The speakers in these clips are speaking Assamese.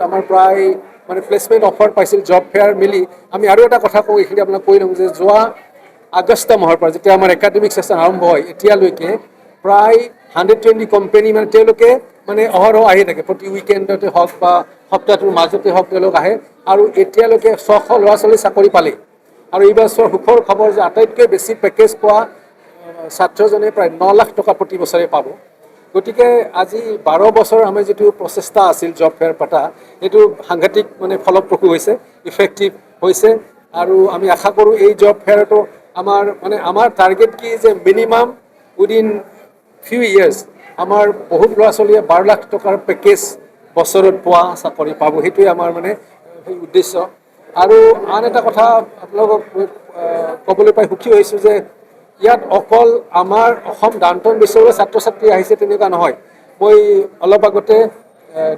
আমাৰ প্ৰায় মানে প্লেচমেণ্ট অফাৰ পাইছিল জব ফেয়াৰ মিলি আমি আৰু এটা কথা কওঁ এইখিনি আপোনাক কৈ লওঁ যে যোৱা আগষ্ট মাহৰ পৰা যেতিয়া আমাৰ একাডেমিক ছেশ্যন আৰম্ভ হয় এতিয়ালৈকে প্ৰায় 120 কোম্পানী মানে তেওঁলোকে মানে অহৰহ আহি থাকে প্ৰতি উইকেণ্ডতে হওক বা সপ্তাহটোৰ মাজতে হওক তেওঁলোক আহে আৰু এতিয়ালৈকে 600 ল'ৰা ছোৱালী চাকৰি পালে আৰু এই বছৰ সুখৰ খবৰ যে আটাইতকৈ বেছি পেকেজ পোৱা ছাত্ৰজনে প্ৰায় 9 লাখ টকা প্ৰতি বছৰে পাব গতিকে আজি 12 বছৰ আমাৰ যিটো প্ৰচেষ্টা আছিল জব ফেয়াৰ পতা এইটো সাংঘাতিক মানে ফলপ্ৰসূ হৈছে ইফেক্টিভ হৈছে আৰু আমি আশা কৰোঁ এই জব ফেয়াৰটো আমাৰ টাৰ্গেট কি যে মিনিমাম উইদিন ফিউ ইয়াৰ্ছ আমাৰ বহুত ল'ৰা ছোৱালীয়ে 12 লাখ টকাৰ পেকেজ বছৰত পোৱা চাকৰি পাব সেইটোৱে আমাৰ মানে উদ্দেশ্য আৰু আন এটা কথা আপোনালোকক ক'বলৈ পাই সুখী হৈছোঁ যে ইয়াত অকল আমাৰ অসম ডাউনটাউন বিশ্ববিদ্যালয়ৰ ছাত্ৰ ছাত্ৰী আহিছে তেনেকুৱা নহয় মই অলপ আগতে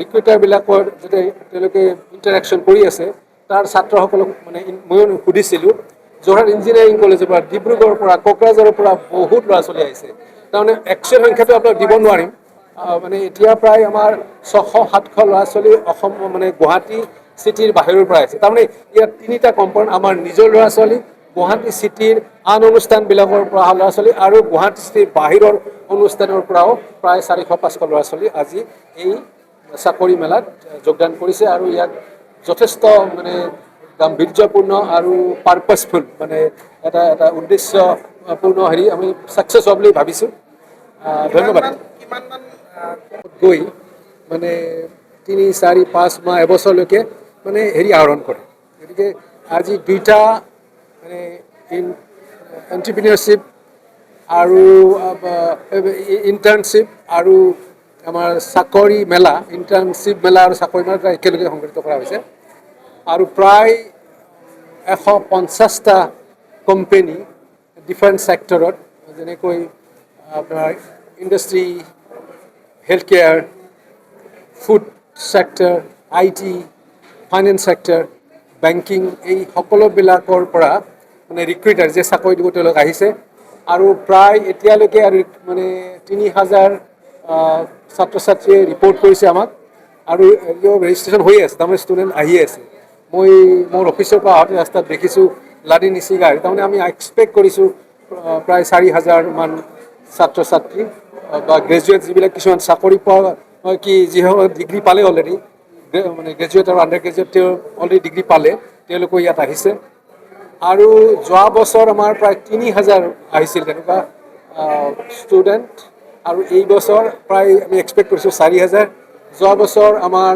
ৰিক্ৰুটাৰবিলাকৰ যেতিয়া তেওঁলোকে ইণ্টাৰেকশ্যন কৰি আছে তাৰ ছাত্ৰসকলক মানে ময়ো সুধিছিলোঁ যোৰহাট ইঞ্জিনিয়াৰিং কলেজৰ পৰা ডিব্ৰুগড়ৰ পৰা কোকৰাঝাৰৰ পৰা বহুত ল'ৰা ছোৱালী আহিছে তাৰমানে একচুৱেল সংখ্যাটো আপোনাক দিব নোৱাৰিম মানে এতিয়া প্ৰায় আমাৰ 600-700 ল'ৰা ছোৱালী অসম মানে গুৱাহাটী চিটিৰ বাহিৰৰ পৰা আহিছে তাৰমানে ইয়াত তিনিটা কম্প'নেণ্ট আমাৰ নিজৰ ল'ৰা ছোৱালী গুৱাহাটী চিটিৰ আন অনুষ্ঠানবিলাকৰ পৰা অহা ল'ৰা ছোৱালী আৰু গুৱাহাটী চিটিৰ বাহিৰৰ অনুষ্ঠানৰ পৰাও প্ৰায় 400-500 ল'ৰা ছোৱালী আজি এই চাকৰি মেলাত যোগদান কৰিছে আৰু ইয়াত যথেষ্ট মানে গাম্ভীৰ্যপূৰ্ণ আৰু পাৰ্পাছফুল মানে এটা উদ্দেশ্যপূৰ্ণ হেৰি আমি ছাকচেছ হোৱা বুলি ভাবিছোঁ ধন্যবাদ গৈ মানে 3-4-5 মাহ এবছৰলৈকে মানে হেৰি আহৰণ কৰে গতিকে আজি দুইটা মানে এণ্টাৰপ্ৰিনিয়ৰশ্বিপ আৰু ইণ্টাৰ্ণশ্বিপ আৰু আমাৰ চাকৰি মেলা ইণ্টাৰ্ণশ্বিপ মেলা আৰু চাকৰি মেলা একেলগে সংগঠিত কৰা হৈছে আৰু প্ৰায় 150টা কোম্পানী ডিফাৰেণ্ট ছেক্টৰত যেনেকৈ আপোনাৰ industry health care food sector IT finance sector banking এই সকলোবিলাকৰ পৰা মানে ৰিক্ৰুটাৰ যে চাকৰি দিব তেওঁলোক আহিছে আৰু প্ৰায় এতিয়ালৈকে আৰু মানে 3000 ছাত্ৰ ছাত্ৰীয়ে ৰিপৰ্ট কৰিছে আমাক আৰু ৰেজিষ্ট্ৰেশ্যন হৈ আছে তাৰমানে ষ্টুডেণ্ট আহি আছে মই মোৰ অফিচৰ পৰা আহোঁতে ৰাস্তাত দেখিছোঁ লাদি নিচি গাড়ী তাৰমানে আমি এক্সপেক্ট কৰিছোঁ প্ৰায় 4000 মান ছাত্ৰ ছাত্ৰী বা গ্ৰেজুৱেট যিবিলাক কিছুমান চাকৰি পোৱা কি যিসকল ডিগ্ৰী পালে অলৰেডি মানে গ্ৰেজুৱেট আৰু আণ্ডাৰ গ্ৰেজুৱেট তেওঁ অলৰেডি ডিগ্ৰী পালে তেওঁলোকো ইয়াত আহিছে আৰু যোৱা বছৰ আমাৰ প্ৰায় 3000 আহিছিল তেনেকুৱা ষ্টুডেণ্ট আৰু এই বছৰ প্ৰায় আমি এক্সপেক্ট কৰিছোঁ 4000 যোৱা বছৰ আমাৰ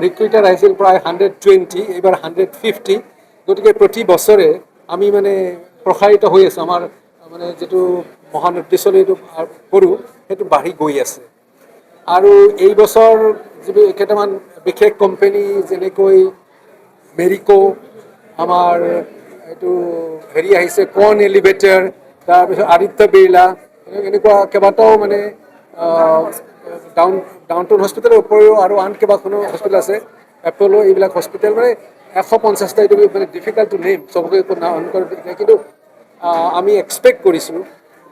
ৰিক্ৰুটাৰ আহিছিল প্ৰায় 120 এইবাৰ 150 গতিকে প্ৰতি বছৰে আমি মানে প্ৰসাৰিত হৈ আছোঁ আমাৰ মানে যিটো মহান উদ্দেশ্যলৈ এইটো কৰোঁ সেইটো বাঢ়ি গৈ আছে আৰু এই বছৰ যিবোৰ কেইটামান বিশেষ কোম্পানী যেনেকৈ মেৰিকো আমাৰ এইটো হেৰি আহিছে কৰ্ণ এলিভেটৰ তাৰপিছত আদিত্য বিৰলা এনেকুৱা কেইবাটাও মানে ডাউনটাউন হস্পিটেলৰ উপৰিও আৰু আন কেইবাখনো হস্পিটেল আছে এপ'ল' এইবিলাক হস্পিটেল মানে 150টা এইটো মানে ডিফিকাল্ট টু নেম চবকে কিন্তু আমি এক্সপেক্ট কৰিছোঁ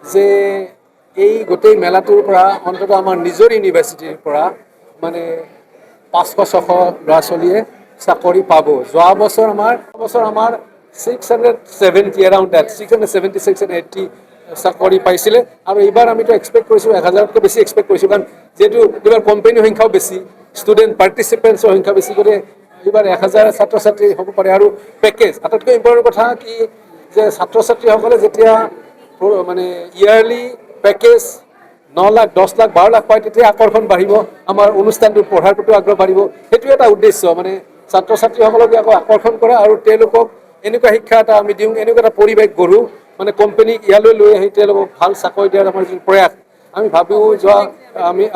যে এই গোটেই মেলাটোৰ পৰা অন্ততঃ আমাৰ নিজৰ ইউনিভাৰ্চিটিৰ পৰা মানে 500-600 ল'ৰা ছোৱালীয়ে চাকৰি পাব যোৱা বছৰ আমাৰ 670 এৰাউণ্ড ডেট 676-680 চাকৰি পাইছিলে আৰু এইবাৰ আমিতো এক্সপেক্ট কৰিছোঁ 1000তকৈ বেছি এক্সপেক্ট কৰিছোঁ কাৰণ যিহেতু এইবাৰ কোম্পানীৰ সংখ্যাও বেছি ষ্টুডেণ্ট পাৰ্টিচিপেণ্টছৰ সংখ্যা বেছি গতিকে এইবাৰ 1000 ছাত্ৰ ছাত্ৰী হ'ব পাৰে আৰু পেকেজ আটাইতকৈ ইম্পৰ্টেণ্ট কথা কি যে ছাত্ৰ ছাত্ৰীসকলে যেতিয়া মানে ইয়াৰলি পেকেজ 9 লাখ 10 লাখ 12 লাখ পায় তেতিয়া আকৰ্ষণ বাঢ়িব আমাৰ অনুষ্ঠানটোত পঢ়াৰ প্ৰতিও আগ্ৰহ বাঢ়িব সেইটো এটা উদ্দেশ্য মানে ছাত্ৰ ছাত্ৰীসকলক আকৌ আকৰ্ষণ কৰা আৰু তেওঁলোকক এনেকুৱা শিক্ষা এটা আমি দিওঁ এনেকুৱা এটা পৰিৱেশ গঢ়োঁ মানে কোম্পানীক ইয়ালৈ লৈ আহি তেওঁলোকক ভাল চাকৰি দিয়াৰ আমাৰ যিটো প্ৰয়াস আমি ভাবোঁ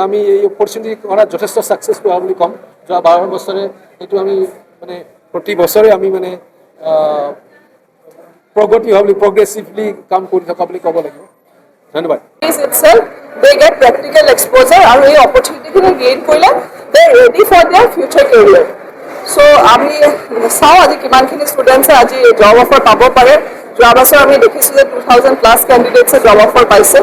আমি এই অপৰচুনিটি কৰাত যথেষ্ট ছাকচেছফুল হোৱা বুলি ক'ম যোৱা 12 বছৰে সেইটো আমি মানে প্ৰতি বছৰে আমি মানে প্ৰগতি হোৱা বুলি প্ৰগ্ৰেছিভলি কাম কৰি থকা বুলি ক'ব লাগিব ধন্যবাদ They get practical exposure and এই opportunity gain কৰিলে they are ready for their future career. So আমি চাওঁ আজি কিমানখিনি ষ্টুডেণ্টছে আজি জব অফাৰ পাব পাৰে যোৱা বছৰ আমি দেখিছোঁ যে 2000+ কেণ্ডিডেটছে জব অফাৰ পাইছে